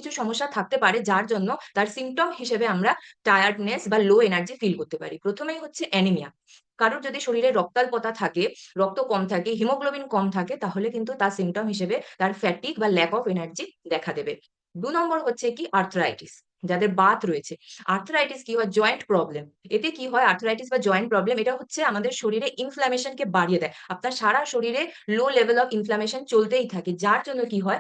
কিছু সমস্যা থাকতে পারে যার জন্য তার সিম্পটম হিসেবে আমরা টায়ার্ডনেস বা লো এনার্জি ফিল করতে পারি। প্রথমেই হচ্ছে অ্যানিমিয়া। কারোর যদি শরীরে রক্তাল্পতা থাকে, রক্ত কম থাকে, হিমোগ্লোবিন কম থাকে, তাহলে কিন্তু তার সিম্পটম হিসেবে তার ফ্যাটিগ বা ল্যাক অফ এনার্জি দেখা দেবে। ২ নম্বর হচ্ছে কি আর্থ্রাইটিস। যাদের বাত রয়েছে। আর্থ্রাইটিস কি হয়? Joint problem. এতে কি হয়? আর্থ্রাইটিস বা জয়েন্ট প্রবলেম এটা হচ্ছে আমাদের শরীরে ইনফ্ল্যামেশন কে বাড়িয়ে দেয়। আপনার সারা শরীরে লো লেভেল অফ ইনফ্ল্যামেশন চলতেই থাকে। যার জন্য কি হয়?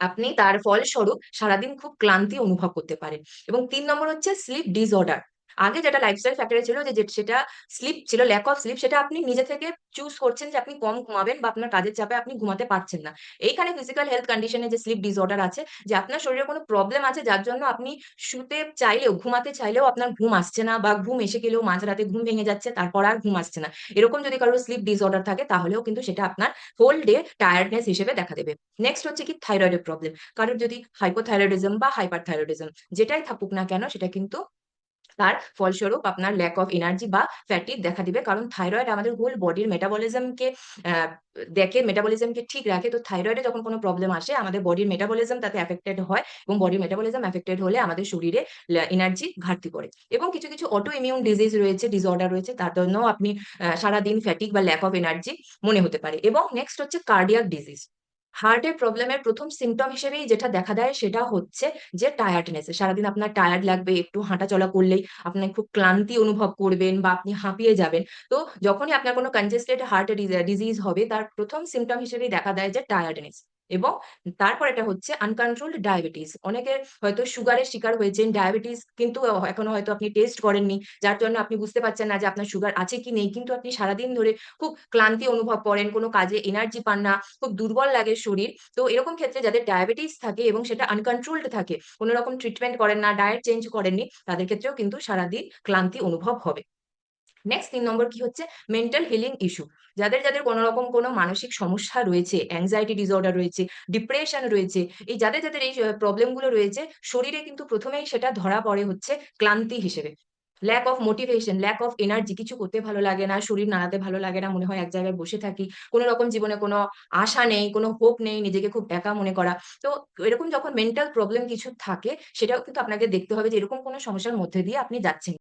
আপনি তার ফলস্বরূপ সারাদিন খুব ক্লান্তি অনুভব করতে পারেন। এবং ৩ নম্বর হচ্ছে স্লিপ ডিসঅর্ডার। আগে যেটা লাইফস্টাইল ফ্যাক্টর এ ছিল সেটা স্লিপ ছিল, ল্যাক অফ স্লিপ, সেটা আপনি নিজে থেকে চুজ করছেন যে আপনি কম ঘুমাবেন বা আপনার কাজের চাপে আপনি ঘুমাতে পারছেন না। এইখানে ফিজিক্যাল হেলথ কন্ডিশন এ যে স্লিপ ডিসঅর্ডার আছে, যে আপনার শরীরে কোনো প্রবলেম আছে যার জন্য আপনি শুতে চাইলেও, ঘুমাতে চাইলেও আপনার ঘুম আসছে না, বা ঘুম এসে গেলেও মাঝরাতে ঘুম ভেঙে যাচ্ছে, তারপর আর ঘুম আসছে না। এরকম যদি কারোর স্লিপ ডিসঅর্ডার থাকে, তাহলেও কিন্তু সেটা আপনার হোল ডে টায়ার্ডনেস হিসেবে দেখা দেবে। নেক্সট হচ্ছে কি থাইরয়েডের প্রবলেম। কারোর যদি হাইপোথাইরয়েডিজম বা হাইপারথাইরয়েডিজম যেটাই থাকুক না কেন, সেটা কিন্তু তার ফলস্বরূপ আপনার ল্যাক অফ এনার্জি বা ফ্যাটিগ দেখা দিবে। কারণ থাইরয়েড আমাদের হোল বডির মেটাবলিজমকে আ দেখে, মেটাবলিজমকে ঠিক রাখে। তো থাইরয়েডে যখন কোনো প্রবলেম আসে, আমাদের বডির মেটাবলিজম তাতে এফেক্টেড হয়, এবং বডির মেটাবলিজম এফেক্টেড হলে আমাদের শরীরে এনার্জি ঘাটতি পড়ে। এবং কিছু, কিছু অটো ইমিউন ডিজিজ রয়েছে, ডিসঅর্ডার রয়েছে, তার জন্যও আপনি সারাদিন ফ্যাটিগ বা ল্যাক অফ এনার্জি মনে হতে পারে। এবং নেক্সট হচ্ছে কার্ডিয়াক ডিজিজ। হার্টের প্রবলেমের ১ম সিম্পটম হিসেবেই যেটা দেখা দেয় সেটা হচ্ছে যে টায়ার্ডনেস। সারাদিন আপনার টায়ার্ড লাগবে, একটু হাঁটাচলা করলেই আপনি খুব ক্লান্তি অনুভব করবেন বা আপনি হাঁপিয়ে যাবেন। তো যখনই আপনার কোনো কনজেস্টেড হার্ট ডিজিজ হবে, তার ১ম সিম্পটম হিসেবেই দেখা দেয় যে টায়ার্ডনেস। এবং তারপর এটা হচ্ছে আনকন্ট্রোলড ডায়াবেটিস। অনেকে হয়তো সুগারের শিকার হয়েছেন, ডায়াবেটিস কিন্তু এখনো হয়তো আপনি টেস্ট করেননি। যার জন্য আপনি বুঝতে পারছেন না যে আপনার সুগার আছে কি নেই। কিন্তু আপনি সারাদিন ধরে খুব ক্লান্তি অনুভব করেন, কোনো কাজে এনার্জি পান না, খুব দুর্বল লাগে শরীর। তো এরকম ক্ষেত্রে যাদের ডায়াবেটিস থাকে এবং সেটা আনকন্ট্রোলড থাকে, কোন রকম ট্রিটমেন্ট করেন না, ডায়েট চেঞ্জ করেননি, তাদের ক্ষেত্রেও কিন্তু সারাদিন ক্লান্তি অনুভব হবে। নেক্সট ৩ নম্বর কি হচ্ছে মেন্টাল হিলিং ইস্যু। যাদের কোন রকম কোনো মানসিক সমস্যা রয়েছে, অ্যাংজাইটি ডিসঅর্ডার রয়েছে, ডিপ্রেশন রয়েছে, এই যাদের এই প্রবলেম গুলো রয়েছে, শরীরে কিন্তু ১ম এই সেটা ধরা পড়ে হচ্ছে ক্লান্তি হিসেবে। Lack of motivation, lack of energy, কিছু করতে ভালো লাগে না, শরীর নাড়াতে ভালো লাগে না, মনে হয় এক জায়গায় বসে থাকি। কোন রকম জীবনে কোনো আশা নেই, কোনো হোপ নেই, নিজেকে খুব একা মনে করা। তো এরকম যখন মেন্টাল প্রবলেম কিছু থাকে, সেটাও কিন্তু আপনাকে দেখতে হবে যে এরকম কোনো সমস্যার মধ্যে দিয়ে আপনি যাচ্ছেন।